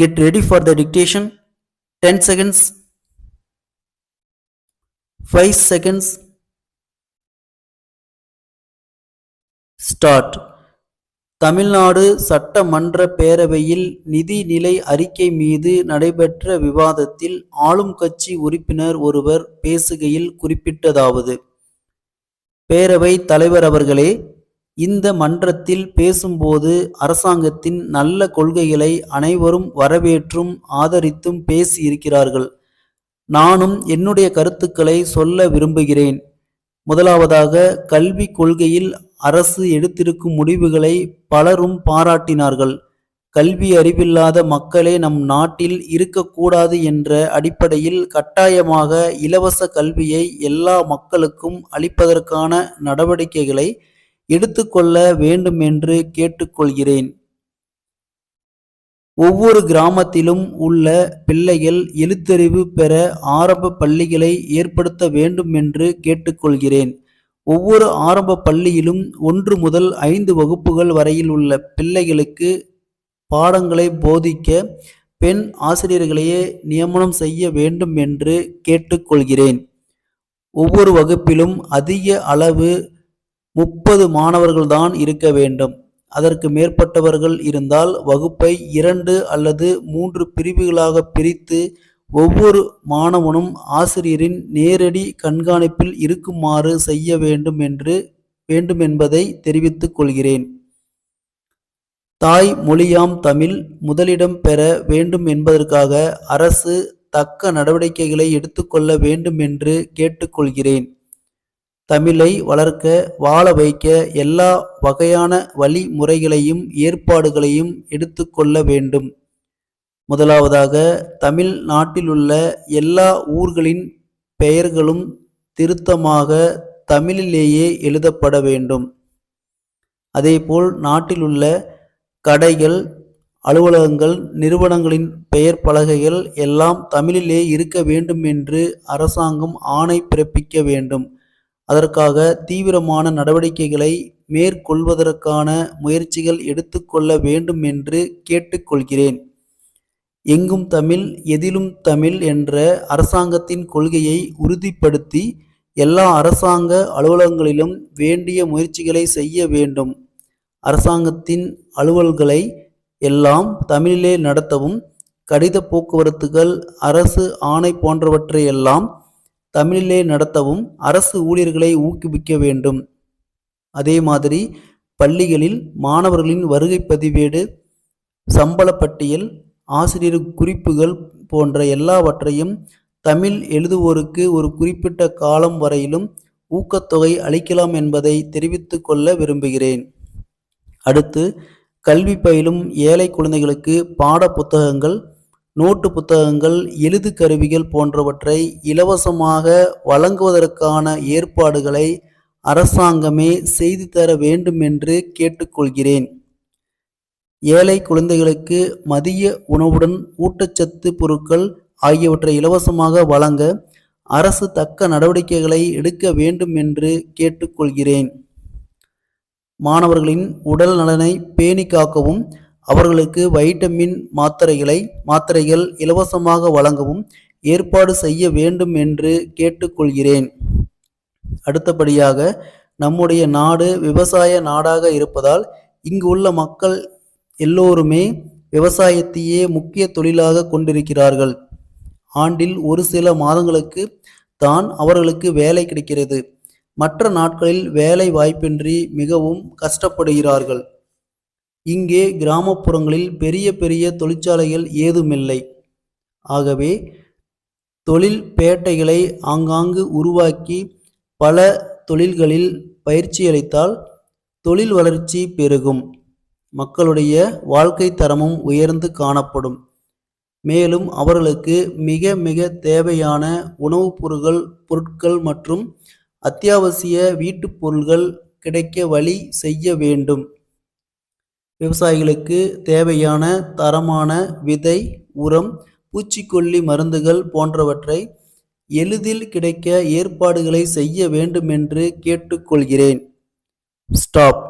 Get ready for the dictation. 10 seconds. 5 seconds. Start. Tamil Nadu சட்டமன்ற பேரவையில் நிதிநிலை அறிக்கை மீது நடைபெற்ற விவாதத்தில் ஆளும் கட்சி உறுப்பினர் ஒருவர் பேசுகையில் குறிப்பிட்டதாவது: பேரவை தலைவர் அவர்களே, இந்த மன்றத்தில் பேசும்போது அரசாங்கத்தின் நல்ல கொள்கைகளை அனைவரும் வரவேற்றும் ஆதரித்தும் பேசியிருக்கிறார்கள். நானும் என்னுடைய கருத்துக்களை சொல்ல விரும்புகிறேன். முதலாவதாக, கல்வி கொள்கையில் அரசு எடுத்திருக்கும் முடிவுகளை பலரும் பாராட்டினார்கள். கல்வி அறிவில்லாத மக்களே நம் நாட்டில் இருக்கக்கூடாது என்ற அடிப்படையில் கட்டாயமாக இலவச கல்வியை எல்லா மக்களுக்கும் அளிப்பதற்கான நடவடிக்கைகளை எடுத்துக்கொள்ள வேண்டும் என்று கேட்டுக்கொள்கிறேன். ஒவ்வொரு கிராமத்திலும் உள்ள பிள்ளைகள் எழுத்தறிவு பெற ஆரம்ப பள்ளிகளை ஏற்படுத்த வேண்டும் என்று கேட்டுக்கொள்கிறேன். ஒவ்வொரு ஆரம்ப பள்ளியிலும் 1 முதல் 5 வகுப்புகள் வரையில் உள்ள பிள்ளைகளுக்கு பாடங்களை போதிக்க பெண் ஆசிரியர்களையே நியமனம் செய்ய வேண்டும் என்று கேட்டுக்கொள்கிறேன். ஒவ்வொரு வகுப்பிலும் அதிக அளவு 30 மாணவர்கள்தான் இருக்க வேண்டும். அதற்கு மேற்பட்டவர்கள் இருந்தால் வகுப்பை 2 அல்லது 3 பிரிவுகளாக பிரித்து ஒவ்வொரு மாணவனும் ஆசிரியரின் நேரடி கண்காணிப்பில் இருக்குமாறு செய்ய வேண்டும் என்பதை தெரிவித்துக் கொள்கிறேன். தாய் மொழியாம் தமிழ் முதலிடம் பெற வேண்டும் என்பதற்காக அரசு தக்க நடவடிக்கைகளை எடுத்துக்கொள்ள வேண்டும் என்று கேட்டுக்கொள்கிறேன். தமிழை வளர்க்க, வாழ வைக்க எல்லா வகையான வழிமுறைகளையும் ஏற்பாடுகளையும் எடுத்துக்கொள்ள வேண்டும். முதலாவதாக, தமிழ் நாட்டிலுள்ள எல்லா ஊர்களின் பெயர்களும் திருத்தமாக தமிழிலேயே எழுதப்பட வேண்டும். அதேபோல் நாட்டிலுள்ள கடைகள், அலுவலகங்கள், நிறுவனங்களின் பெயர் பலகைகள் எல்லாம் தமிழிலே இருக்க வேண்டும் என்று அரசாங்கம் ஆணை பிறப்பிக்க வேண்டும். அதற்காக தீவிரமான நடவடிக்கைகளை மேற்கொள்வதற்கான முயற்சிகள் எடுத்துக்கொள்ள வேண்டும் என்று கேட்டுக்கொள்கிறேன். எங்கும் தமிழ், எதிலும் தமிழ் என்ற அரசாங்கத்தின் கொள்கையை உறுதிப்படுத்தி எல்லா அரசாங்க அலுவலகங்களிலும் வேண்டிய முயற்சிகளை செய்ய வேண்டும். அரசாங்கத்தின் அலுவல்களை எல்லாம் தமிழிலே நடத்தவும், கடித போக்குவரத்துகள், அரசு ஆணை போன்றவற்றை எல்லாம் தமிழிலே நடத்தவும் அரசு ஊழியர்களை ஊக்குவிக்க வேண்டும். அதே மாதிரி பள்ளிகளில் மாணவர்களின் வருகை பதிவேடு, சம்பள பட்டியல், ஆசிரியர் குறிப்புகள் போன்ற எல்லாவற்றையும் தமிழ் எழுதுவோருக்கு ஒரு குறிப்பிட்ட காலம் வரையிலும் ஊக்கத்தொகை அளிக்கலாம் என்பதை தெரிவித்துக் கொள்ள விரும்புகிறேன். அடுத்து, கல்வி பயிலும் ஏழை குழந்தைகளுக்கு பாட புத்தகங்கள், நோட்டு புத்தகங்கள், எழுது கருவிகள் போன்றவற்றை இலவசமாக வழங்குவதற்கான ஏற்பாடுகளை அரசாங்கமே செய்து தர வேண்டும் என்று கேட்டுக்கொள்கிறேன். ஏழை குழந்தைகளுக்கு மதிய உணவுடன் ஊட்டச்சத்து பொருட்கள் ஆகியவற்றை இலவசமாக வழங்க அரசு தக்க நடவடிக்கைகளை எடுக்க வேண்டும் என்று கேட்டுக்கொள்கிறேன். மாணவர்களின் உடல் நலனை பேணி காக்கவும், அவர்களுக்கு வைட்டமின் மாத்திரைகள் இலவசமாக வழங்கவும் ஏற்பாடு செய்ய வேண்டும் என்று கேட்டுக்கொள்கிறேன். அடுத்தபடியாக, நம்முடைய நாடு விவசாய நாடாக இருப்பதால் இங்கு உள்ள மக்கள் எல்லோருமே விவசாயத்தையே முக்கிய தொழிலாக கொண்டிருக்கிறார்கள். ஆண்டில் ஒரு சில மாதங்களுக்கு தான் அவர்களுக்கு வேலை கிடைக்கிறது. மற்ற நாட்களில் வேலை வாய்ப்பின்றி மிகவும் கஷ்டப்படுகிறார்கள். இங்கே கிராமப்புறங்களில் பெரிய பெரிய தொழிற்சாலைகள் ஏதுமில்லை. ஆகவே தொழில் பேட்டைகளை ஆங்காங்கு உருவாக்கி பல தொழில்களில் பயிற்சி அளித்தால் தொழில் வளர்ச்சி பெருகும். மக்களுடைய வாழ்க்கை தரமும் உயர்ந்து காணப்படும். மேலும் அவர்களுக்கு மிக மிக தேவையான உணவுப் பொருட்கள் மற்றும் அத்தியாவசிய வீட்டுப் பொருட்கள் கிடைக்க வழி செய்ய வேண்டும். விவசாயிகளுக்கு தேவையான தரமான விதை, உரம், பூச்சிக்கொல்லி மருந்துகள் போன்றவற்றை எளிதில் கிடைக்க ஏற்பாடுகளை செய்ய வேண்டும் என்று கேட்டுக்கொள்கிறேன். ஸ்டாப்.